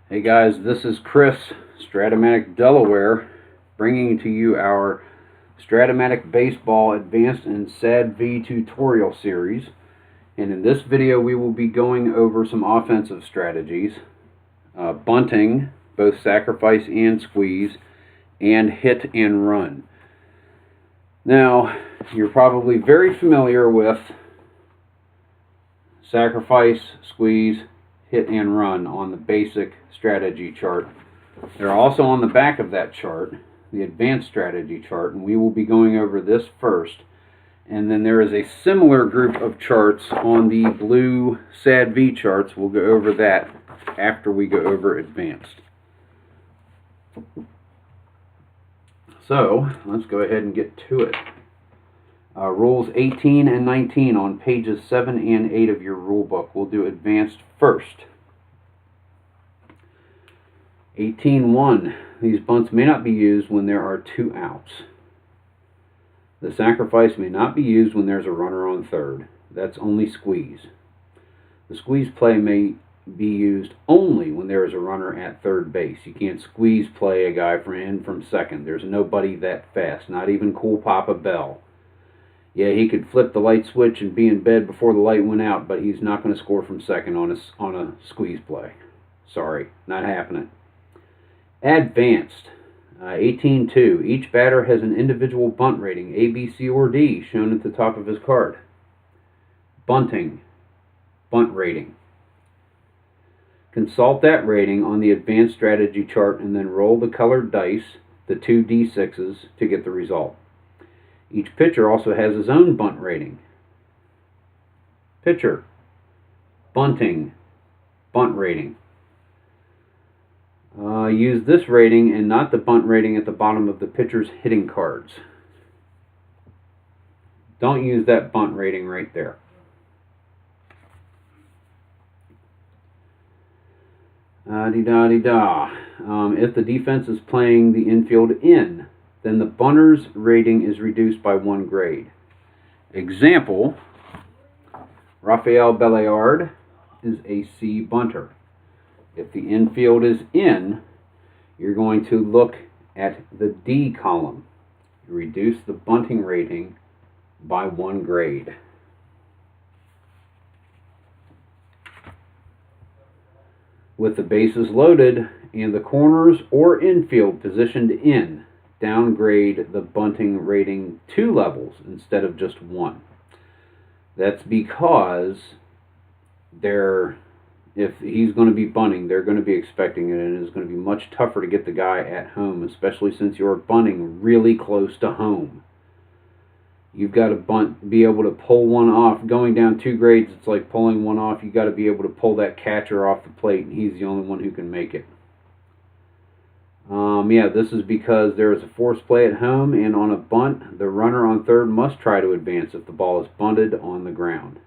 Hey guys, this is Chris, strat-o-matic Delaware, bringing to you our strat-o-matic Baseball Advanced and SADv tutorial series. And in this video we will be going over some offensive strategies, bunting, both sacrifice and squeeze, and hit and run. Now, you're probably very familiar with sacrifice, squeeze, hit and run on the basic strategy chart. They're also on the back of that chart, the advanced strategy chart, and we will be going over this first. And then there is a similar group of charts on the blue SADv charts. We'll go over that after we go over advanced. So let's go ahead and get to it. Rules 18 and 19 on pages 7 and 8 of your rule book. We'll do advanced first. 18.1. These bunts may not be used when there are 2 outs. The sacrifice may not be used when there's a runner on third. That's only squeeze. The squeeze play may be used only when there is a runner at third base. You can't squeeze play a guy from second. There's nobody that fast, not even Cool Papa Bell. Yeah, he could flip the light switch and be in bed before the light went out, but he's not going to score from second on a squeeze play. Sorry, not happening. Advanced. 18.2. Each batter has an individual bunt rating, A, B, C, or D, shown at the top of his card. Bunting. Bunt rating. Consult that rating on the advanced strategy chart and then roll the colored dice, the 2 D6s, to get the result. Each pitcher also has his own bunt rating. Pitcher. Bunting. Bunt rating. Use this rating and not the bunt rating at the bottom of the pitcher's hitting cards. Don't use that bunt rating right there. If the defense is playing the infield in, then the bunter's rating is reduced by 1 grade. Example, Rafael Belliard is a C bunter. If the infield is in, you're going to look at the D column. You reduce the bunting rating by 1 grade. With the bases loaded and the corners or infield positioned in, downgrade the bunting rating 2 levels instead of just 1. That's because if he's going to be bunting, they're going to be expecting it, and it's going to be much tougher to get the guy at home, especially since you're bunting really close to home. You've got to be able to pull one off. Going down 2 grades, it's like pulling one off. You've got to be able to pull that catcher off the plate, and he's the only one who can make it. This is because there is a force play at home, and on a bunt, the runner on third must try to advance if the ball is bunted on the ground.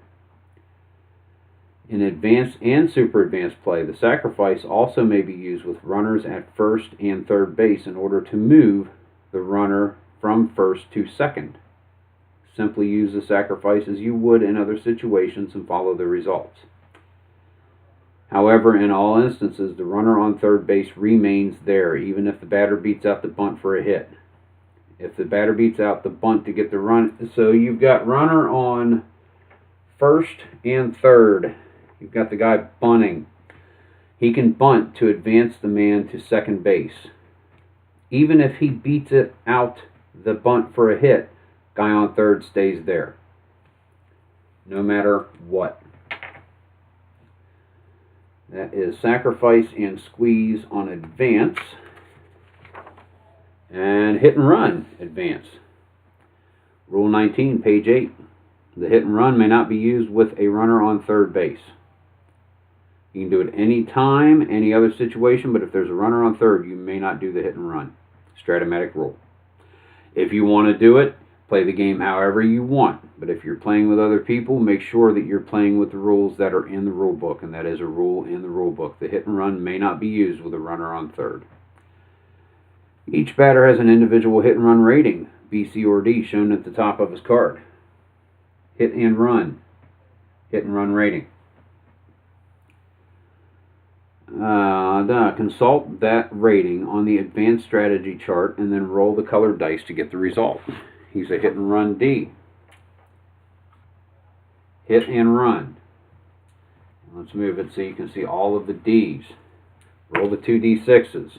In advanced and super advanced play, the sacrifice also may be used with runners at first and third base in order to move the runner from first to second. Simply use the sacrifice as you would in other situations and follow the results. However, in all instances, the runner on third base remains there, even if the batter beats out the bunt for a hit. If the batter beats out the bunt to get the run, so you've got runner on first and third. You've got the guy bunting. He can bunt to advance the man to second base. Even if he beats it out the bunt for a hit, guy on third stays there. No matter what. That is sacrifice and squeeze on advance. And hit and run advance. Rule 19, page 8. The hit and run may not be used with a runner on third base. You can do it any time, any other situation, but if there's a runner on third, you may not do the hit and run. Strat-o-matic rule. If you want to do it, play the game however you want. But if you're playing with other people, make sure that you're playing with the rules that are in the rule book, and that is a rule in the rule book. The hit and run may not be used with a runner on third. Each batter has an individual hit and run rating, B, C, or D, shown at the top of his card. Hit and run rating. Consult that rating on the advanced strategy chart and then roll the colored dice to get the result. He's a hit and run D. Hit and run. Let's move it so you can see all of the D's. Roll the 2d6s.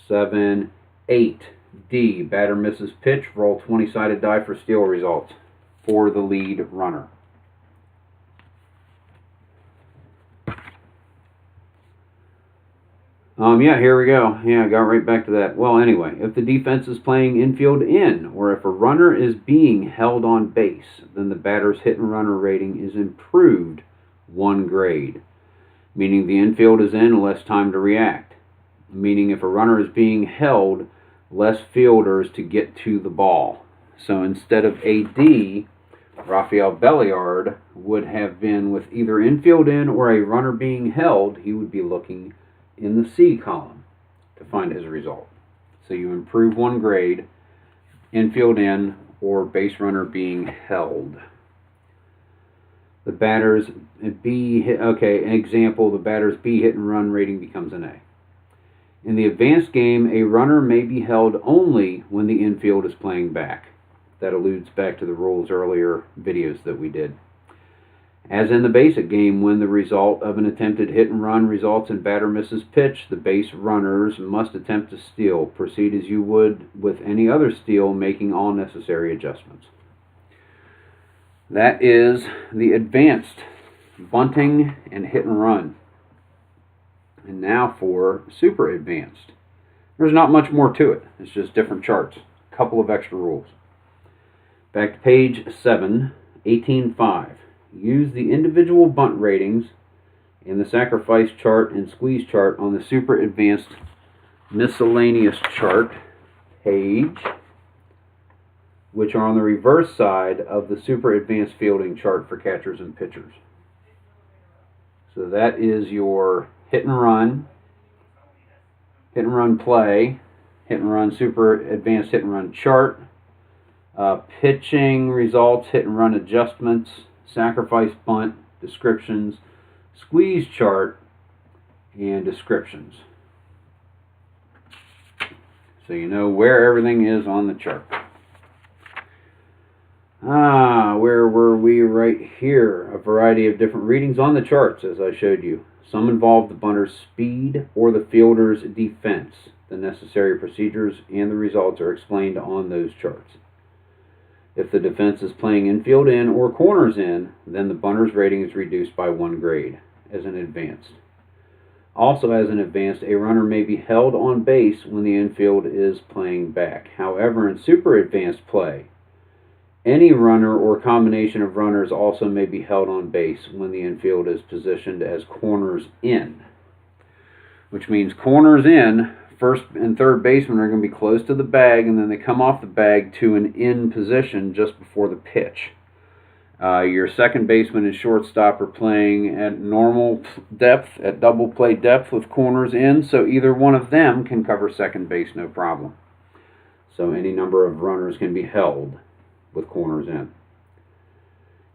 7, 8. D. Batter misses pitch. Roll 20-sided die for steal results for the lead runner. Yeah, here we go. Yeah, I got right back to that. Well, anyway, if the defense is playing infield in, or if a runner is being held on base, then the batter's hit and runner rating is improved 1 grade, meaning the infield is in, less time to react. Meaning if a runner is being held, less fielders to get to the ball. So instead of a D, Rafael Belliard would have been with either infield in or a runner being held, he would be looking in the C column to find his result. So you improve 1 grade, infield in or base runner being held. The batter's B hit, okay, an example, the batter's B hit and run rating becomes an A. In the advanced game, a runner may be held only when the infield is playing back. That alludes back to the rules earlier videos that we did. As in the basic game, when the result of an attempted hit and run results in batter misses pitch, the base runners must attempt to steal. Proceed as you would with any other steal, making all necessary adjustments. That is the advanced bunting and hit and run. And now for super advanced. There's not much more to it. It's just different charts. A couple of extra rules. Back to page 7, 18.5. Use the individual bunt ratings in the sacrifice chart and squeeze chart on the super advanced miscellaneous chart page, which are on the reverse side of the super advanced fielding chart for catchers and pitchers. So that is your hit and run play, hit and run super advanced hit and run chart, pitching results, hit and run adjustments, sacrifice bunt, descriptions, squeeze chart, and descriptions. So you know where everything is on the chart. Where were we? Right here. A variety of different readings on the charts, as I showed you. Some involve the bunter's speed or the fielder's defense. The necessary procedures and the results are explained on those charts. If the defense is playing infield in or corners in, then the bunter's rating is reduced by 1 grade as an advanced. Also as an advanced, a runner may be held on base when the infield is playing back. However, in super advanced play, any runner or combination of runners also may be held on base when the infield is positioned as corners in. Which means corners in, first and third baseman are going to be close to the bag, and then they come off the bag to an in position just before the pitch. Your second baseman and shortstop are playing at normal depth, at double play depth with corners in, so either one of them can cover second base no problem. So any number of runners can be held with corners in.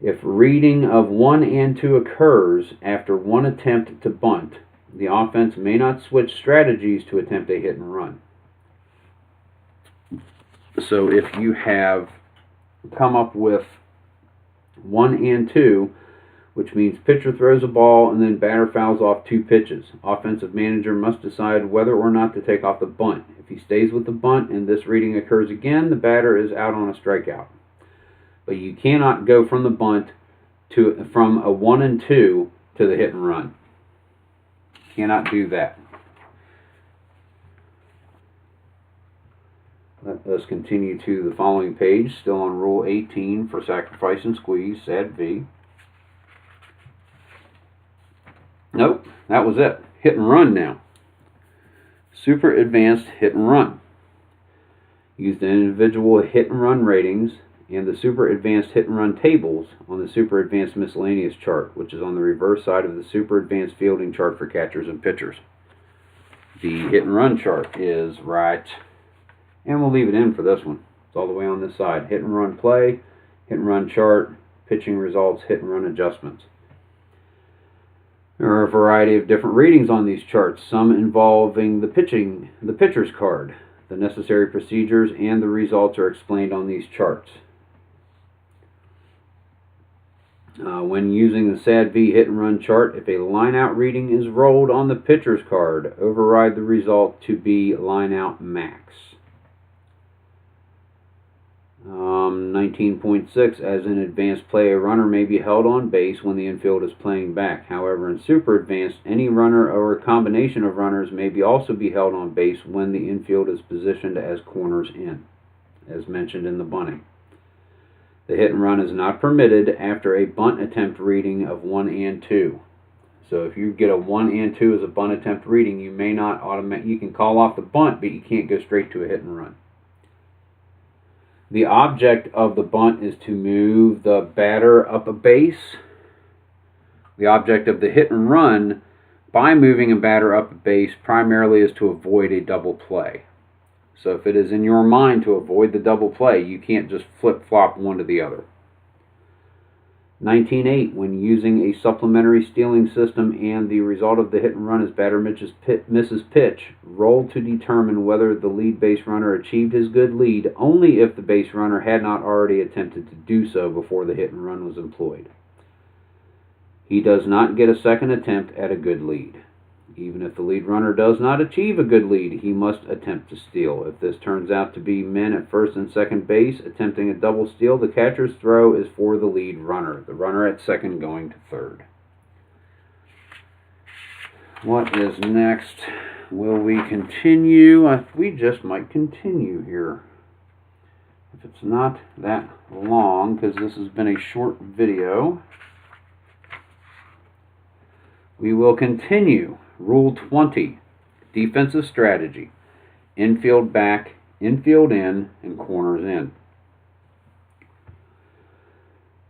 If reading of 1 and 2 occurs after one attempt to bunt, the offense may not switch strategies to attempt a hit and run. So if you have come up with 1 and 2, which means pitcher throws a ball and then batter fouls off 2 pitches, offensive manager must decide whether or not to take off the bunt. If he stays with the bunt and this reading occurs again, the batter is out on a strikeout. But you cannot go from the bunt from a 1 and 2 to the hit and run. Cannot do that. Let us continue to the following page, still on Rule 18 for Sacrifice and Squeeze, SADv. Nope, that was it. Hit and run now. Super advanced hit and run. Use the individual hit and run ratings and the super advanced hit and run tables on the super advanced miscellaneous chart, which is on the reverse side of the super advanced fielding chart for catchers and pitchers. The hit and run chart is right, and we'll leave it in for this one. It's all the way on this side. Hit and run play, hit and run chart, pitching results, hit and run adjustments. There are a variety of different readings on these charts, some involving the pitcher's card. The necessary procedures and the results are explained on these charts. When using the SADv hit and run chart, if a line out reading is rolled on the pitcher's card, override the result to be line out max. 19.6, as in advanced play, a runner may be held on base when the infield is playing back. However, in super advanced, any runner or a combination of runners may also be held on base when the infield is positioned as corners in, as mentioned in the bunting. The hit and run is not permitted after a bunt attempt reading of 1 and 2. So if you get a 1 and 2 as a bunt attempt reading, you may not you can call off the bunt, but you can't go straight to a hit and run. The object of the bunt is to move the batter up a base. The object of the hit and run by moving a batter up a base primarily is to avoid a double play. So if it is in your mind to avoid the double play, you can't just flip-flop one to the other. 19.8, when using a supplementary stealing system and the result of the hit and run is batter misses pitch, roll to determine whether the lead base runner achieved his good lead only if the base runner had not already attempted to do so before the hit and run was employed. He does not get a second attempt at a good lead. Even if the lead runner does not achieve a good lead, he must attempt to steal. If this turns out to be men at first and second base attempting a double steal, the catcher's throw is for the lead runner, the runner at second going to third. What is next? Will we continue? We just might continue here. If it's not that long, because this has been a short video, we will continue. Rule 20, defensive strategy, infield back, infield in, and corners in.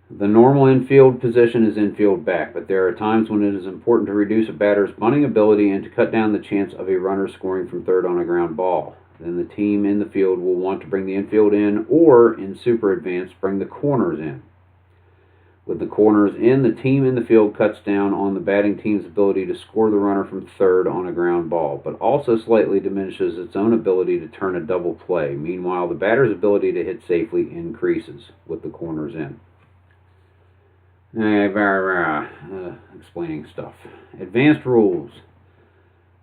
The normal infield position is infield back, but there are times when it is important to reduce a batter's bunting ability and to cut down the chance of a runner scoring from third on a ground ball. Then the team in the field will want to bring the infield in, or in super advanced, bring the corners in. With the corners in, the team in the field cuts down on the batting team's ability to score the runner from third on a ground ball, but also slightly diminishes its own ability to turn a double play. Meanwhile, the batter's ability to hit safely increases with the corners in. Explaining stuff. Advanced rules.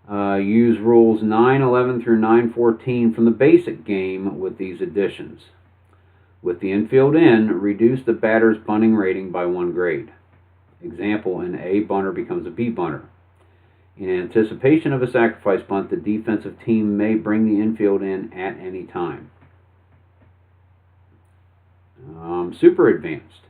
Use rules 9.11 through 9.14 from the basic game with these additions. With the infield in, reduce the batter's bunting rating by 1 grade. Example, an A bunter becomes a B bunter. In anticipation of a sacrifice bunt, the defensive team may bring the infield in at any time. Super advanced.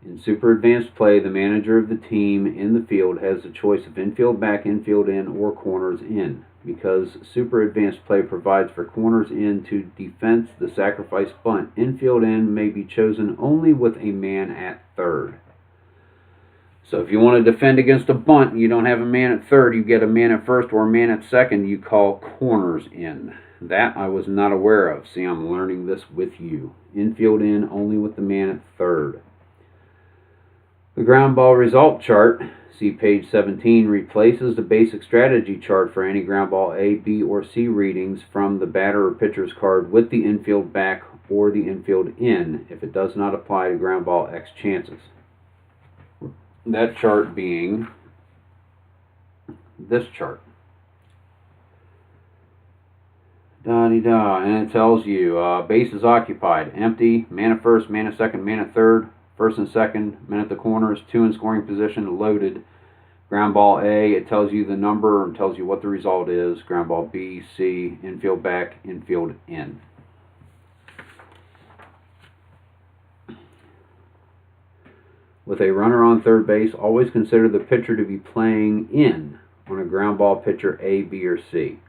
In super advanced play, the manager of the team in the field has the choice of infield back, infield in, or corners in. Because super advanced play provides for corners in to defense the sacrifice bunt, infield in may be chosen only with a man at third. So if you want to defend against a bunt and you don't have a man at third, you get a man at first or a man at second, you call corners in. That I was not aware of. See, I'm learning this with you. Infield in only with the man at third. The ground ball result chart, see page 17, replaces the basic strategy chart for any ground ball A, B, or C readings from the batter or pitcher's card with the infield back or the infield in if it does not apply to ground ball X chances. That chart being this chart. And it tells you base is occupied, empty, man at first, man at second, man at third, first and second, men at the corners, 2 in scoring position, loaded. Ground ball A, it tells you the number and tells you what the result is. Ground ball B, C, infield back, infield in. With a runner on third base, always consider the pitcher to be playing in on a ground ball pitcher A, B, or C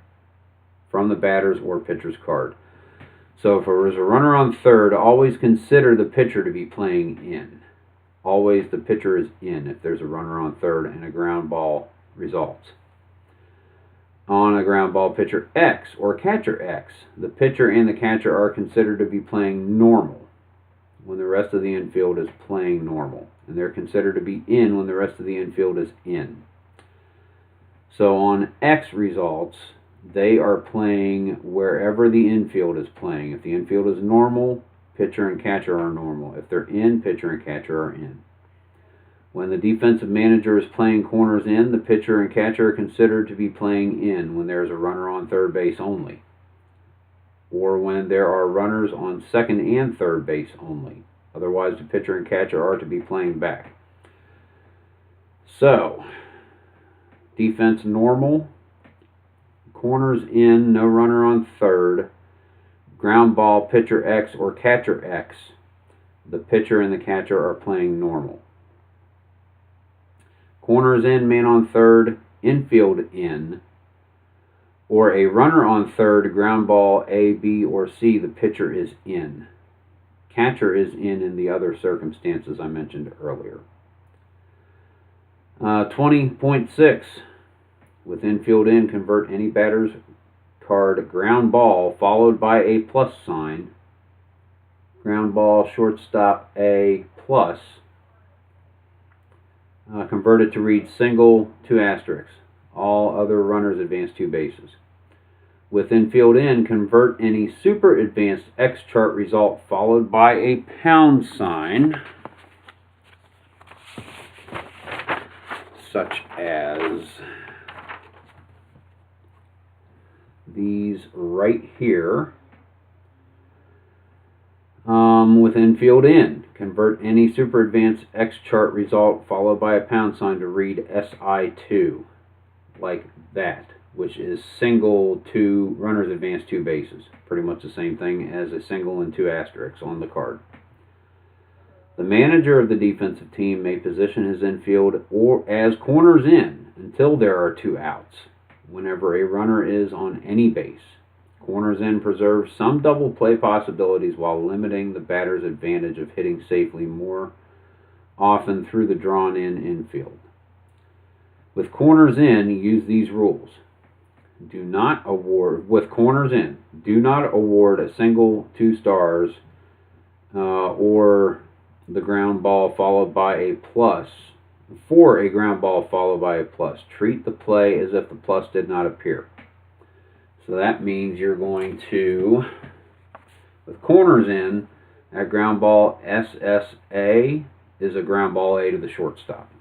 from the batter's or pitcher's card. So if there is a runner on third, always consider the pitcher to be playing in. Always the pitcher is in if there's a runner on third and a ground ball results. On a ground ball pitcher X or catcher X, the pitcher and the catcher are considered to be playing normal when the rest of the infield is playing normal. and they're considered to be in when the rest of the infield is in. So on X results, they are playing wherever the infield is playing. If the infield is normal, pitcher and catcher are normal. If they're in, pitcher and catcher are in. When the defensive manager is playing corners in, the pitcher and catcher are considered to be playing in when there is a runner on third base only, or when there are runners on second and third base only. Otherwise, the pitcher and catcher are to be playing back. So, defense normal, corners in, no runner on third, ground ball, pitcher X or catcher X, the pitcher and the catcher are playing normal. Corners in, man on third, infield in, or a runner on third, ground ball A, B, or C, the pitcher is in. Catcher is in the other circumstances I mentioned earlier. 20.6, with infield in, convert any batter's card ground ball followed by a plus sign. Ground ball, shortstop A plus. Convert it to read single, 2 asterisks. All other runners advance 2 bases. With infield in, convert any super advanced X chart result followed by a pound sign, such as these right here. With infield in, convert any super advanced X chart result followed by a pound sign to read SI2, like that, which is single, 2 runners advance 2 bases. Pretty much the same thing as a single and 2 asterisks on the card. The manager of the defensive team may position his infield or as corners in until there are 2 outs, whenever a runner is on any base. Corners in preserves some double play possibilities while limiting the batter's advantage of hitting safely more often through the drawn-in infield. With corners in, use these rules. With corners in, do not award a single 2 stars or the ground ball followed by a plus. For a ground ball followed by a plus, treat the play as if the plus did not appear. So that means you're going to, with corners in, that ground ball SSA is a ground ball A to the shortstop.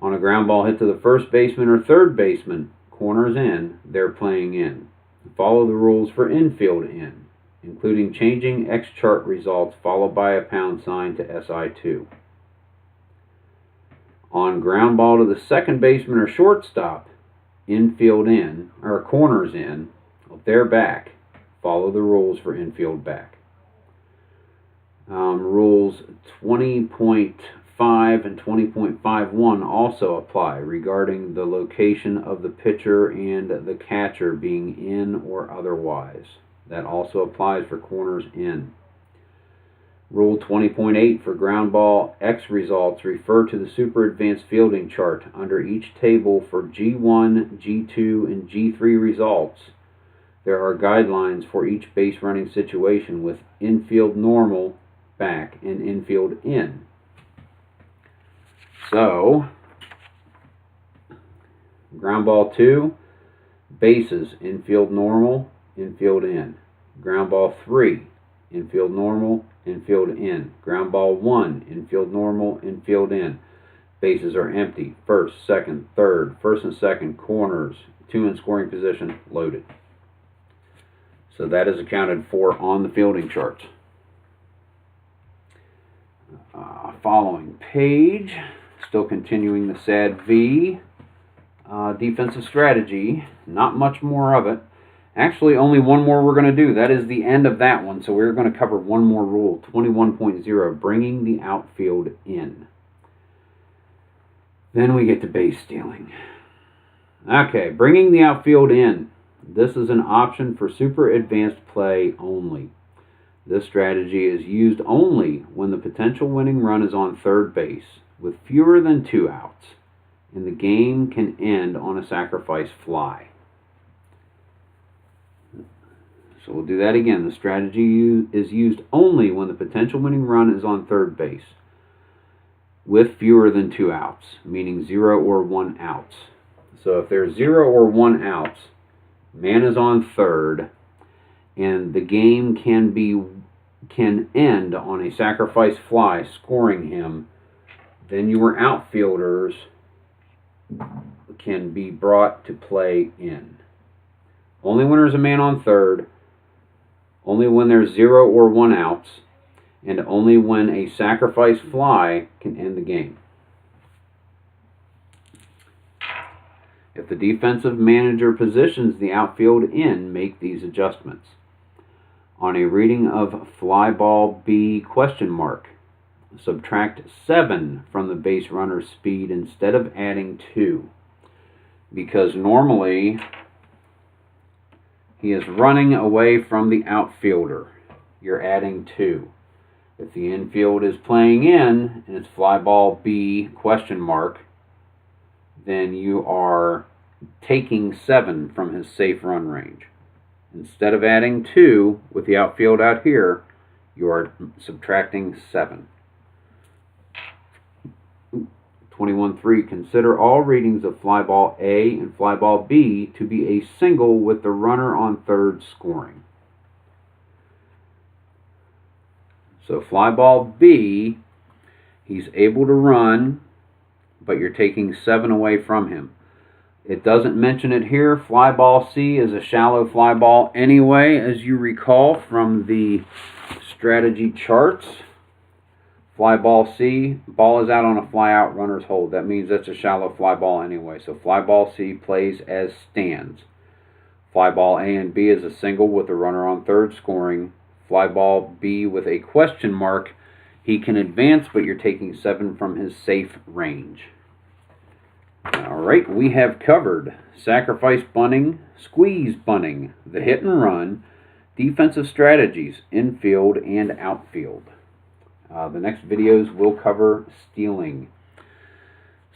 On a ground ball hit to the first baseman or third baseman, corners in, they're playing in. Follow the rules for infield in, including changing X chart results followed by a pound sign to SI2. On ground ball to the second baseman or shortstop, infield in, or corners in, they're back. Follow the rules for infield back. Rules 20.5 and 20.51 also apply regarding the location of the pitcher and the catcher being in or otherwise. That also applies for corners in. Rule 20.8 for ground ball X results refer to the super advanced fielding chart under each table for G1, G2, and G3 results. There are guidelines for each base running situation with infield normal, back, and infield in. So, ground ball 2, bases, infield normal, infield in. Ground ball 3, infield normal, infield in. Ground ball 1, infield normal, infield in. Bases are empty. First, second, third, first and second, corners, 2 in scoring position, loaded. So that is accounted for on the fielding charts. Following page, still continuing the SADv defensive strategy. Not much more of it. Actually, only one more we're going to do. That is the end of that one. So we're going to cover one more rule, 21.0, bringing the outfield in. Then we get to base stealing. Okay, bringing the outfield in. This is an option for super advanced play only. This strategy is used only when the potential winning run is on third base with fewer than 2 outs, and the game can end on a sacrifice fly. So we'll do that again. The strategy is used only when the potential winning run is on third base with fewer than 2 outs, meaning 0 or 1 outs. So if there's 0 or 1 outs, man is on third, and the game can end on a sacrifice fly, scoring him, then your outfielders can be brought to play in. Only when there's a man on third, only when there's 0 or 1 outs, and only when a sacrifice fly can end the game. If the defensive manager positions the outfield in, make these adjustments. On a reading of fly ball B ? Subtract 7 from the base runner's speed instead of adding 2. Because normally he is running away from the outfielder. You're adding 2. If the infield is playing in and it's fly ball B ? then you are taking 7 from his safe run range. Instead of adding 2 with the outfield out here, you are subtracting 7. 21.3. Consider all readings of fly ball A and fly ball B to be a single with the runner on third scoring. So fly ball B, he's able to run, but you're taking 7 away from him. It doesn't mention it here. Fly ball C is a shallow fly ball anyway, as you recall from the strategy charts. Fly ball C, ball is out on a fly out, runner's hold. That means that's a shallow fly ball anyway. So fly ball C plays as stands. Fly ball A and B is a single with the runner on third scoring. Fly ball B with a ? He can advance, but you're taking 7 from his safe range. Alright, we have covered sacrifice bunting, squeeze bunting, the hit and run, defensive strategies, infield and outfield. The next videos will cover stealing.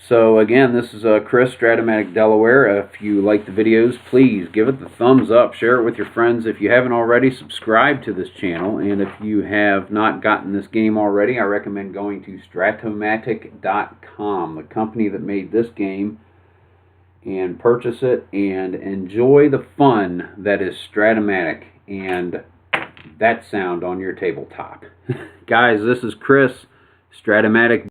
So again, this is Chris, strat-o-matic Delaware. If you like the videos, please give it the thumbs up, share it with your friends. If you haven't already, subscribe to this channel. And if you have not gotten this game already, I recommend going to strat-o-matic.com, the company that made this game, and purchase it and enjoy the fun that is strat-o-matic and that sound on your tabletop. Guys, this is Chris, strat-o-matic